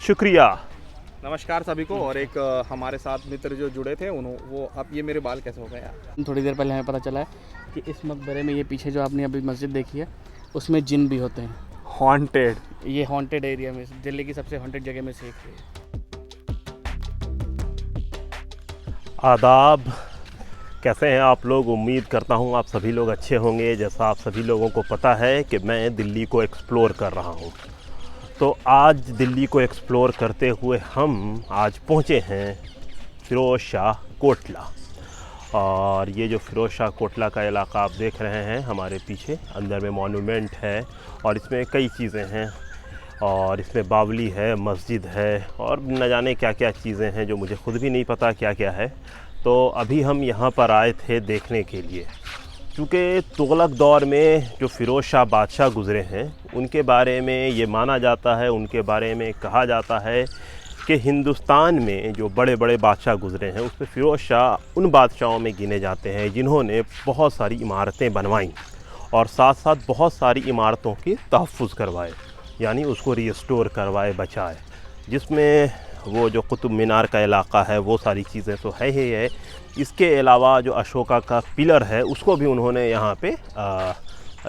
शुक्रिया। नमस्कार सभी को। और एक हमारे साथ मित्र जो जुड़े थे वो अब ये मेरे बाल कैसे हो गए यार। थोड़ी देर पहले हमें पता चला है कि इस मकबरे में, ये पीछे जो आपने अभी मस्जिद देखी है, उसमें जिन भी होते हैं। हॉन्टेड। ये हॉन्टेड एरिया में, दिल्ली की सबसे हॉन्टेड जगह में से एक है। आदाब, कैसे हैं आप लोग? उम्मीद करता हूं आप सभी लोग अच्छे होंगे। जैसा आप सभी लोगों को पता है कि मैं दिल्ली को एक्सप्लोर कर रहा हूं, तो आज दिल्ली को एक्सप्लोर करते हुए हम आज पहुंचे हैं फ़िरोज़ शाह कोटला। और ये जो फ़िरोज़ शाह कोटला का इलाका आप देख रहे हैं हमारे पीछे, अंदर में मॉन्यूमेंट है और इसमें कई चीज़ें हैं, और इसमें बावली है, मस्जिद है और न जाने क्या क्या चीज़ें हैं जो मुझे ख़ुद भी नहीं पता क्या क्या है। तो अभी हम यहाँ पर आए थे देखने के लिए, क्योंकि तुगलक दौर में जो फ़िरोज़ शाह बादशाह गुज़रे हैं उनके बारे में ये माना जाता है, उनके बारे में कहा जाता है कि हिंदुस्तान में जो बड़े बड़े बादशाह गुज़रे हैं उसमें फ़िरोज़ शाह उन बादशाहों में गिने जाते हैं जिन्होंने बहुत सारी इमारतें बनवाईं और साथ साथ बहुत सारी इमारतों की तहफ़्फ़ुज़ करवाए, यानी उसको रिस्टोर करवाए, बचाए। जिसमें वो जो कुतुब मीनार का इलाका है वो सारी चीज़ें तो है ही है। इसके अलावा जो अशोका का पिलर है उसको भी उन्होंने यहाँ पे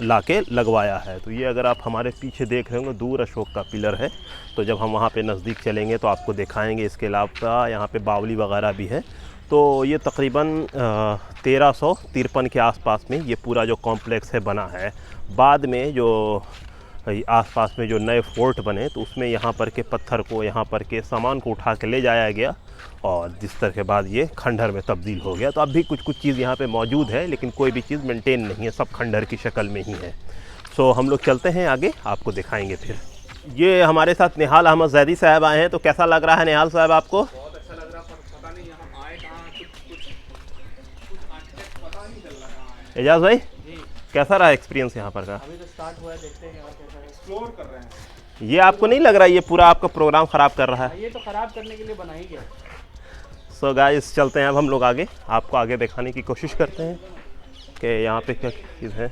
लाके लगवाया है। तो ये अगर आप हमारे पीछे देख रहे होंगे, दूर अशोक का पिलर है। तो जब हम वहाँ पे नज़दीक चलेंगे तो आपको दिखाएंगे। इसके अलावा यहाँ पे बावली वगैरह भी है। तो ये तकरीबन 1353 के आसपास में ये पूरा जो कॉम्प्लेक्स है बना है। बाद में जो आसपास में जो नए फोर्ट बने तो उसमें यहाँ पर के पत्थर को, यहाँ पर के सामान को उठा के ले जाया गया और जिस तरह के बाद ये खंडहर में तब्दील हो गया। तो अब भी कुछ चीज़ यहाँ पे मौजूद है, लेकिन कोई भी चीज़ मेंटेन नहीं है, सब खंडहर की शक्ल में ही है। सो हम लोग चलते हैं आगे, आपको दिखाएंगे फिर। ये हमारे साथ निहाल अहमद जैदी साहब आए हैं। तो कैसा लग रहा है निहाल साहब आपको? बहुत अच्छा लग रहा, पर पता नहीं यहाँ आए कहाँ, कुछ पता नहीं चल रहा कहाँ आए। एजाज भाई, कैसा रहा एक्सपीरियंस यहाँ पर का? अभी तो स्टार्ट हुआ है, देखते हैं और कैसा है। एक्सप्लोर कर रहे हैं। ये आपको नहीं लग रहा ये पूरा आपका प्रोग्राम ख़राब कर रहा है? ये तो ख़राब करने के लिए बना ही गया। सो गाइस, चलते हैं अब हम लोग आगे, आपको आगे दिखाने की कोशिश करते हैं कि यहाँ पे क्या चीज़ है।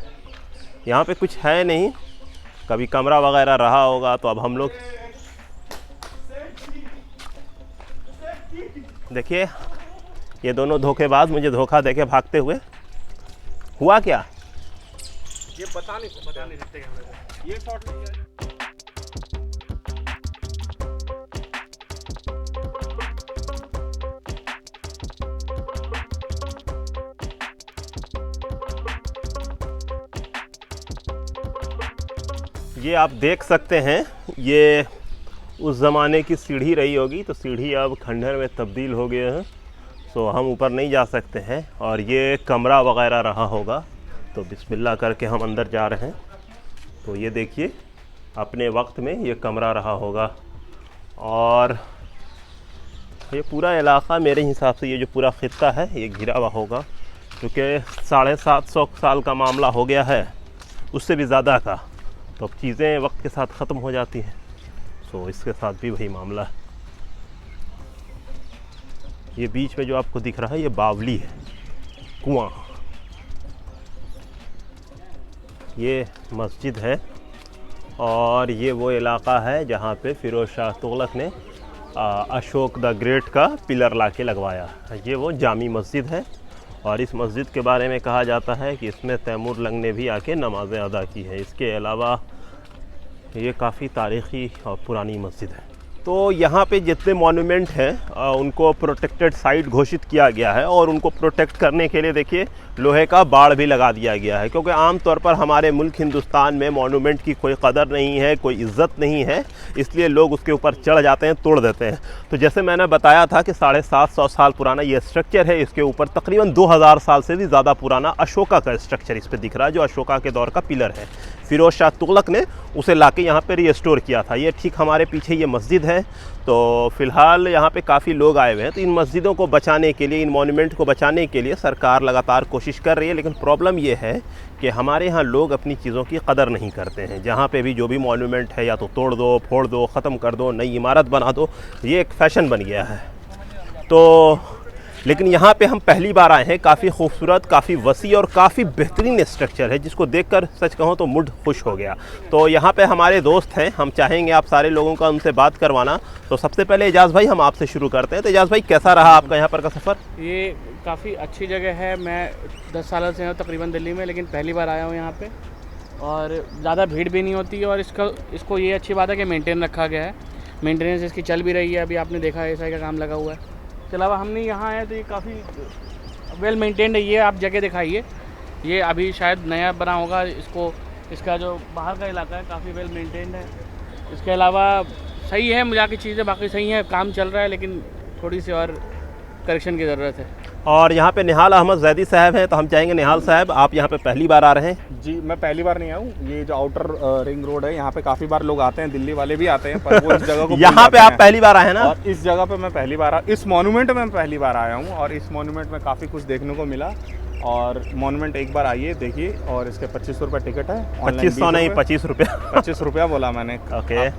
यहाँ पे कुछ है नहीं, कभी कमरा वगैरह रहा होगा। तो अब हम लोग देखिए, ये दोनों धोखेबाज मुझे धोखा देके भागते हुए। हुआ क्या? ये बता नहीं सकते कैमरे में। ये शॉट नहीं है। ये आप देख सकते हैं, ये उस ज़माने की सीढ़ी रही होगी। तो सीढ़ी अब खंडहर में तब्दील हो गया है, सो हम ऊपर नहीं जा सकते हैं। और ये कमरा वगैरह रहा होगा, तो बिस्मिल्लाह करके हम अंदर जा रहे हैं। तो ये देखिए, अपने वक्त में ये कमरा रहा होगा। और ये पूरा इलाका मेरे हिसाब से, ये जो पूरा खित्ता है ये घिरा हुआ होगा, क्योंकि 750 साल का मामला हो गया है, उससे भी ज़्यादा का। तो अब चीज़ें वक्त के साथ ख़त्म हो जाती हैं। सो इसके साथ भी वही मामला है। ये बीच में जो आपको दिख रहा है ये बावली है, कुआं। ये मस्जिद है और ये वो इलाका है जहाँ पे फ़िरोज़ शाह तुगलक ने अशोक द ग्रेट का पिलर लाके लगवाया। ये वो जामी मस्जिद है और इस मस्जिद के बारे में कहा जाता है कि इसमें तैमूर लंग ने भी आके नमाज़ें अदा की है। इसके अलावा ये काफ़ी तारीख़ी और पुरानी मस्जिद है। तो यहाँ पे जितने मॉन्यूमेंट हैं उनको प्रोटेक्टेड साइट घोषित किया गया है और उनको प्रोटेक्ट करने के लिए देखिए लोहे का बाड़ भी लगा दिया गया है, क्योंकि आम तौर पर हमारे मुल्क हिंदुस्तान में मॉन्यूमेंट की कोई कदर नहीं है, कोई इज़्ज़त नहीं है, इसलिए लोग उसके ऊपर चढ़ जाते हैं, तोड़ देते हैं। तो जैसे मैंने बताया था कि 750 साल पुराना ये स्ट्रक्चर है, इसके ऊपर तकरीबन 2000 साल से भी ज़्यादा पुराना अशोका का स्ट्रक्चर इस पर दिख रहा है, जो अशोका के दौर का पिलर है। फ़िरोज़ शाह तुगलक ने उसे लाके यहाँ पे रिस्टोर किया था। ये ठीक हमारे पीछे ये मस्जिद है। तो फ़िलहाल यहाँ पे काफ़ी लोग आए हुए हैं। तो इन मस्जिदों को बचाने के लिए, इन मॉन्यूमेंट को बचाने के लिए सरकार लगातार कोशिश कर रही है, लेकिन प्रॉब्लम ये है कि हमारे यहाँ लोग अपनी चीज़ों की कदर नहीं करते हैं। जहाँ पे भी जो भी मॉन्यूमेंट है या तो तोड़ दो, फोड़ दो, ख़त्म कर दो, नई इमारत बना दो, ये एक फ़ैशन बन गया है। तो लेकिन यहाँ पे हम पहली बार आए हैं। काफ़ी खूबसूरत, काफ़ी वसी और काफ़ी बेहतरीन स्ट्रक्चर है, जिसको देखकर सच कहूँ तो मूड खुश हो गया। तो यहाँ पे हमारे दोस्त हैं, हम चाहेंगे आप सारे लोगों का उनसे बात करवाना। तो सबसे पहले एजाज़ भाई हम आपसे शुरू करते हैं। तो एजाज़ भाई, कैसा रहा आपका यहाँ पर का सफ़र? ये काफ़ी अच्छी जगह है। मैं 10 साल से हूँ तकरीबन दिल्ली में, लेकिन पहली बार आया हूँ यहाँ पे। और ज़्यादा भीड़ भी नहीं होती, और इसको ये अच्छी बात है कि मेंटेन रखा गया है। मेंटेनेंस इसकी चल भी रही है, अभी आपने देखा है ऐसा का काम लगा हुआ है। इसके अलावा हमने यहाँ है तो ये काफ़ी वेल मेंटेन्ड है। ये आप जगह दिखाइए, ये अभी शायद नया बना होगा। इसका जो बाहर का इलाका है काफ़ी वेल मेंटेन्ड है। इसके अलावा सही है, मज़ा की चीज़ें बाकी सही हैं, काम चल रहा है, लेकिन थोड़ी सी और करेक्शन की ज़रूरत है। और यहाँ पे निहाल अहमद जैदी साहब हैं, तो हम चाहेंगे निहाल साहब, आप यहाँ पे पहली बार आ रहे हैं? जी, मैं पहली बार नहीं आया हूँ। ये जो आउटर रिंग रोड है, यहाँ पे काफ़ी बार लोग आते हैं, दिल्ली वाले भी आते हैं, पर वो इस जगह को यहाँ पे आप पहली बार आए हैं ना? और इस जगह पे मैं पहली बार इस मॉन्यूमेंट में मैं पहली बार आया हूँ, और इस मॉन्यूमेंट में काफ़ी कुछ देखने को मिला। और मॉन्यूमेंट एक बार आइए, देखिए। और इसके 2500 रुपये टिकट है। 2500 नहीं, 25 रुपया। 25 रुपया बोला मैंने। ओके,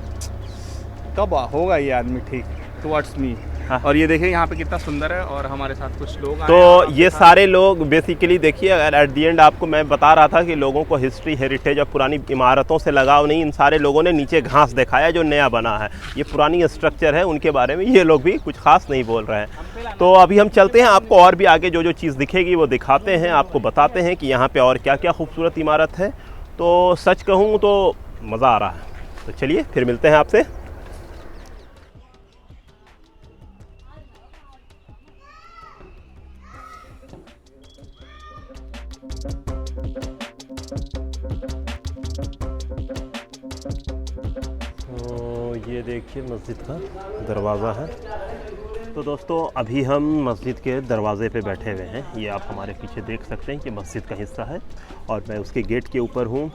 कब होगा ये आदमी ठीक टुवर्ड्स मी। हाँ। और ये देखिए यहाँ पे कितना सुंदर है, और हमारे साथ कुछ लोग आए तो हैं। ये सारे लोग बेसिकली देखिए, अगर एट दी एंड आपको मैं बता रहा था कि लोगों को हिस्ट्री, हेरिटेज और पुरानी इमारतों से लगाव नहीं। इन सारे लोगों ने नीचे घास दिखाया जो नया बना है। ये पुरानी स्ट्रक्चर है, उनके बारे में ये लोग भी कुछ खास नहीं बोल रहे हैं। तो अभी हम चलते हैं, आपको और भी आगे जो जो चीज़ दिखेगी वो दिखाते हैं, आपको बताते हैं कि यहाँ पर और क्या क्या खूबसूरत इमारत है। तो सच कहूँ तो मज़ा आ रहा है। तो चलिए फिर मिलते हैं आपसे। ये देखिए मस्जिद का दरवाज़ा है। तो दोस्तों, अभी हम मस्जिद के दरवाज़े पे बैठे हुए हैं। ये आप हमारे पीछे देख सकते हैं कि मस्जिद का हिस्सा है, और मैं उसके गेट के ऊपर हूँ।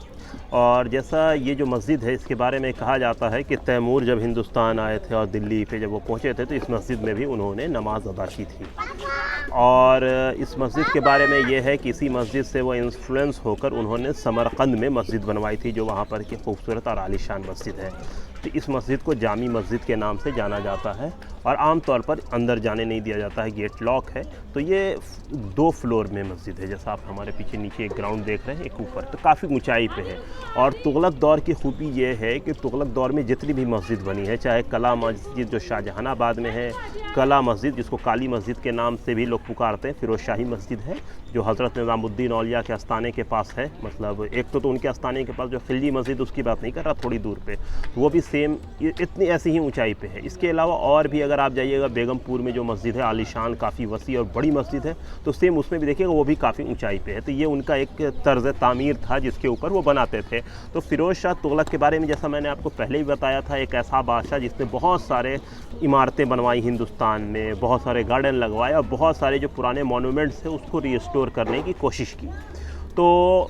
और जैसा ये जो मस्जिद है, इसके बारे में कहा जाता है कि तैमूर जब हिंदुस्तान आए थे और दिल्ली पे जब वो पहुँचे थे, तो इस मस्जिद में भी उन्होंने नमाज़ अदा की थी। और इस मस्जिद के बारे में ये है कि इसी मस्जिद से वो इन्फ्लुएंस होकर उन्होंने समरकंद में मस्जिद बनवाई थी, जो वहाँ पर की खूबसूरत और आलीशान मस्जिद है। तो इस मस्जिद को जामी मस्जिद के नाम से जाना जाता है, और आम तौर पर अंदर जाने नहीं दिया जाता है, गेट लॉक है। तो ये 2 फ्लोर में मस्जिद है, जैसा आप हमारे पीछे नीचे एक ग्राउंड देख रहे हैं, एक ऊपर, तो काफ़ी ऊंचाई पे है। और तुगलक दौर की खूबी ये है कि तुगलक दौर में जितनी भी मस्जिद बनी है, चाहे कला मस्जिद जो शाहजहानाबाद में है, कला मस्जिद जिसको काली मस्जिद के नाम से भी लोग पुकारते हैं, फिरोज शाही मस्जिद है जो हज़रत निज़ामुद्दीन औलिया के आस्थाने के पास है। मतलब एक तो उनके आस्थाने के पास जो खिलजी मस्जिद, उसकी बात नहीं कर रहा, थोड़ी दूर पे, वो भी सेम इतनी ऐसी ही ऊंचाई पे है। इसके अलावा और भी अगर आप जाइएगा बेगमपुर में जो मस्जिद है, आलीशान काफ़ी वसी और बड़ी मस्जिद है, तो सेम उसमें भी देखिएगा वो भी काफ़ी ऊंचाई पे है। तो ये उनका एक तर्ज तामीर था जिसके ऊपर वो बनाते थे। तो फिरोज़ शाह तुगलक के बारे में जैसा मैंने आपको पहले ही बताया था, एक ऐसा बादशाह जिसने बहुत सारे इमारतें बनवाई हिंदुस्तान में, बहुत सारे गार्डन लगवाए, और बहुत सारे जो पुराने मॉन्यूमेंट्स थे उसको रिस्टोर करने की कोशिश की। तो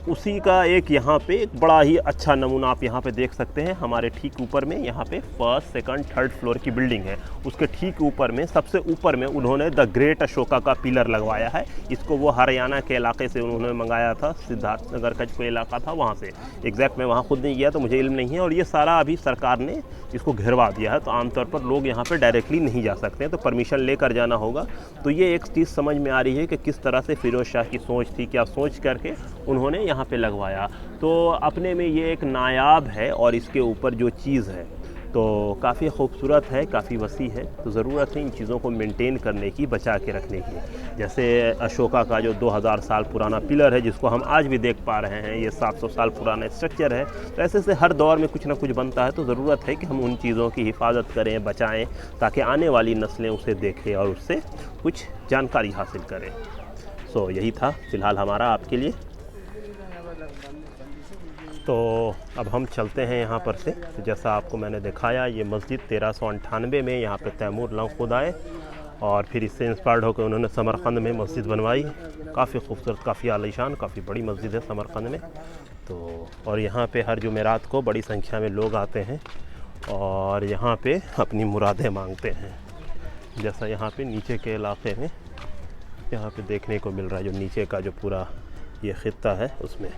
उसी का एक यहाँ पे एक बड़ा ही अच्छा नमूना आप यहाँ पे देख सकते हैं। हमारे ठीक ऊपर में यहाँ पे 1st, 2nd, 3rd फ्लोर की बिल्डिंग है। उसके ठीक ऊपर में, सबसे ऊपर में उन्होंने द ग्रेट अशोका का पिलर लगवाया है। इसको वो हरियाणा के इलाके से उन्होंने मंगाया था, सिद्धार्थनगर का कोई इलाका था वहाँ से। एग्जैक्ट मैं वहाँ खुद नहीं गया तो मुझे इल्म नहीं है। और ये सारा अभी सरकार ने इसको घेरवा दिया है, तो आमतौर पर लोग यहाँ पर डायरेक्टली नहीं जा सकते हैं, तो परमिशन लेकर जाना होगा। तो ये एक चीज़ समझ में आ रही है कि किस तरह से फिरोज़ शाह की सोच थी, क्या सोच करके उन्होंने यहाँ पे लगवाया। तो अपने में ये एक नायाब है, और इसके ऊपर जो चीज़ है तो काफ़ी खूबसूरत है, काफ़ी वसी है। तो ज़रूरत है इन चीज़ों को मेंटेन करने की, बचा के रखने की। जैसे अशोका का जो 2000 साल पुराना पिलर है, जिसको हम आज भी देख पा रहे हैं, ये 700 साल पुराना स्ट्रक्चर है। तो ऐसे से हर दौर में कुछ ना कुछ बनता है, तो ज़रूरत है कि हम उन चीज़ों की हिफाजत करें, बचाएँ, ताकि आने वाली नस्लें उसे देखें और उससे कुछ जानकारी हासिल करें। सो यही था फ़िलहाल हमारा आपके लिए। तो अब हम चलते हैं यहाँ पर से। तो जैसा आपको मैंने दिखाया, ये मस्जिद 1398 में यहाँ पे तैमूर लंग खुद आए, और फिर इससे इंस्पायर्ड होकर उन्होंने समरकंद में मस्जिद बनवाई। काफ़ी खूबसूरत, काफ़ी आलीशान, काफ़ी बड़ी मस्जिद है समरकंद में। तो और यहाँ पे हर जुमेरात को बड़ी संख्या में लोग आते हैं, और यहाँ पे अपनी मुरादें मांगते हैं। जैसा यहाँ पे नीचे के इलाके में यहाँ पे देखने को मिल रहा है, जो नीचे का जो पूरा ये खित्ता है उसमें।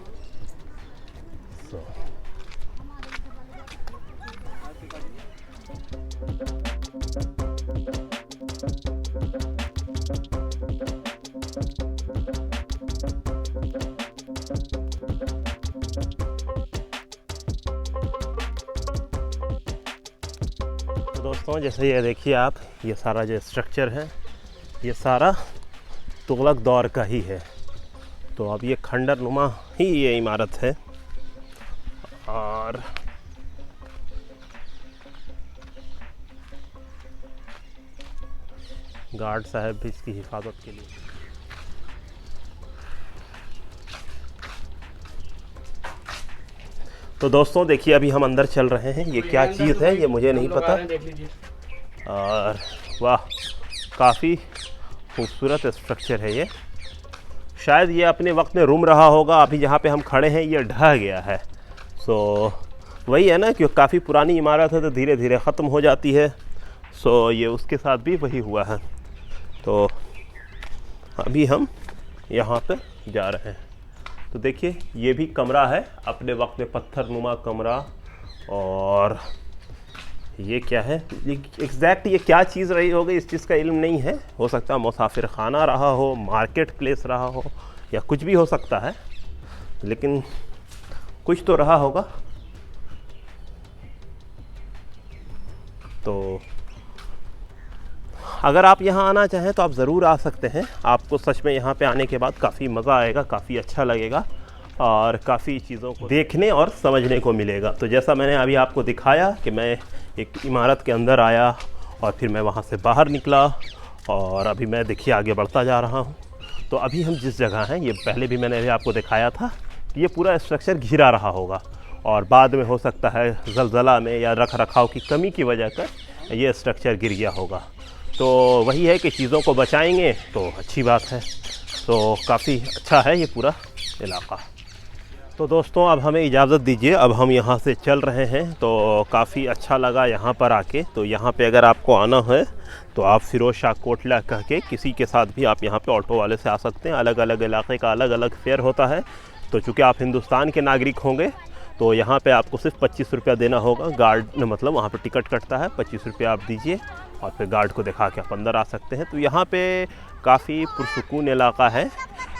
दोस्तों जैसे ये देखिए आप, ये सारा जो स्ट्रक्चर है ये सारा तुगलक दौर का ही है। तो अब ये खंडर नुमा ही ये इमारत है। और गार्ड साहब भी इसकी हिफाजत के लिए। तो दोस्तों देखिए अभी हम अंदर चल रहे हैं। ये क्या चीज़ है ये मुझे नहीं पता। और वाह, काफ़ी खूबसूरत स्ट्रक्चर है ये। शायद ये अपने वक्त में रूम रहा होगा। अभी जहाँ पे हम खड़े हैं ये ढह गया है। सो वही है ना कि काफ़ी पुरानी इमारत है तो धीरे धीरे ख़त्म हो जाती है। सो ये उसके साथ भी वही हुआ है। तो अभी हम यहाँ पे जा रहे हैं। तो देखिए ये भी कमरा है, अपने वक्त में पत्थरनुमा कमरा। और ये क्या है एग्जैक्ट, ये क्या चीज़ रही होगी इस चीज़ का इल्म नहीं है। हो सकता है मुसाफिर खाना रहा हो, मार्केट प्लेस रहा हो, या कुछ भी हो सकता है, लेकिन कुछ तो रहा होगा। तो अगर आप यहाँ आना चाहें तो आप ज़रूर आ सकते हैं। आपको सच में यहाँ पे आने के बाद काफ़ी मज़ा आएगा, काफ़ी अच्छा लगेगा और काफ़ी चीज़ों को देखने और समझने को मिलेगा। तो जैसा मैंने अभी आपको दिखाया कि मैं एक इमारत के अंदर आया और फिर मैं वहाँ से बाहर निकला और अभी मैं देखिए आगे बढ़ता जा रहा हूँ। तो अभी हम जिस जगह हैं, ये पहले भी मैंने अभी आपको दिखाया था, ये पूरा स्ट्रक्चर घिरा रहा होगा और बाद में हो सकता है ज़लज़ला में या रख रखाव की कमी की वजह कर ये स्ट्रक्चर गिर गया होगा। तो वही है कि चीज़ों को बचाएंगे तो अच्छी बात है। तो काफ़ी अच्छा है ये पूरा इलाका। तो दोस्तों अब हमें इजाज़त दीजिए, अब हम यहाँ से चल रहे हैं। तो काफ़ी अच्छा लगा यहाँ पर आके। तो यहाँ पे अगर आपको आना है तो आप फ़िरोज़ शाह कोटला कह के किसी के साथ भी आप यहाँ पे ऑटो वाले से आ सकते हैं। अलग अलग इलाके का अलग अलग फेयर होता है। तो चूँकि आप हिंदुस्तान के नागरिक होंगे तो यहाँ पे आपको सिर्फ 25 रुपया देना होगा। गार्ड मतलब वहाँ पे टिकट कटता है, 25 रुपया आप दीजिए और फिर गार्ड को दिखा के आप अंदर आ सकते हैं। तो यहाँ पे काफ़ी पुरसुकून इलाका है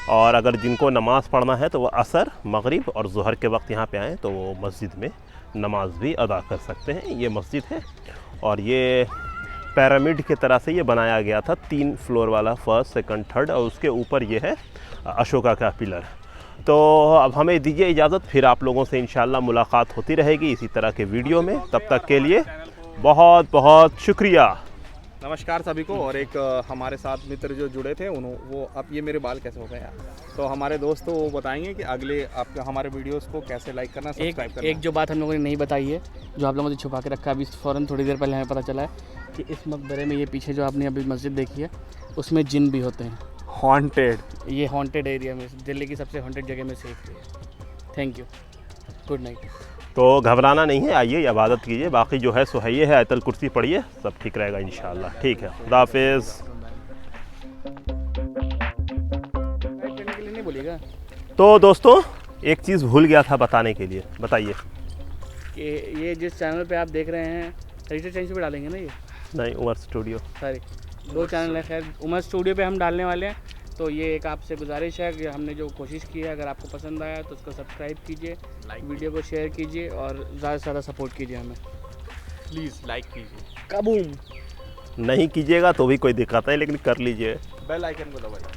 और अगर जिनको नमाज़ पढ़ना है तो वो असर, मगरिब और ज़ोहर के वक्त यहाँ पे आएँ तो वो मस्जिद में नमाज भी अदा कर सकते हैं। ये मस्जिद है और ये पिरामिड की तरह से ये बनाया गया था, 3 फ्लोर वाला, फर्स्ट, सेकंड, थर्ड, और उसके ऊपर ये है अशोका का पिलर। तो अब हमें दीजिए इजाज़त, फिर आप लोगों से इंशाल्लाह मुलाकात होती रहेगी इसी तरह के वीडियो में। तब तक के लिए बहुत बहुत शुक्रिया। नमस्कार सभी को। और एक हमारे साथ मित्र जो जुड़े थे वो अब ये मेरे बाल कैसे हो गए यार, तो हमारे दोस्त तो वो बताएंगे कि अगले आपके हमारे वीडियोस को कैसे लाइक करना, सब्सक्राइब करना। एक जो बात हम लोगों ने नहीं बताई है, जो आप लोगों ने छुपा के रखा, अभी फ़ौरन थोड़ी देर पहले हमें पता चला है कि इस मकबरे में, ये पीछे जो आपने अभी मस्जिद देखी है, उसमें जिन भी होते हैं। हॉन्टेड, ये हॉन्टेड एरिया में, दिल्ली की सबसे हॉन्टेड जगह में से एक है। Thank you, good night. तो घबराना नहीं है, आइए इबादत कीजिए, बाकी जो है सो है, ये है आयतल कुर्सी पढ़िए, सब ठीक रहेगा इंशाल्लाह। ठीक है, खुदा हाफिज़। नहीं बोलिएगा। तो दोस्तों एक चीज़ भूल गया था बताने के लिए, बताइए। कि ये जिस चैनल पे आप देख रहे हैं, रजिस्टर चेंज पे डालेंगे ना ये? नहीं, उमर स्टूडियो, सॉरी, 2 चैनल है। खैर, उमर स्टूडियो पे हम डालने वाले हैं। तो ये एक आपसे गुजारिश है कि हमने जो कोशिश की है, अगर आपको पसंद आया तो उसको सब्सक्राइब कीजिए, वीडियो को शेयर कीजिए और ज़्यादा से ज़्यादा सपोर्ट कीजिए हमें। प्लीज़ लाइक कीजिए। कबूम। नहीं कीजिएगा तो भी कोई दिक्कत नहीं, लेकिन कर लीजिए। बेल आइकन को दबाइए।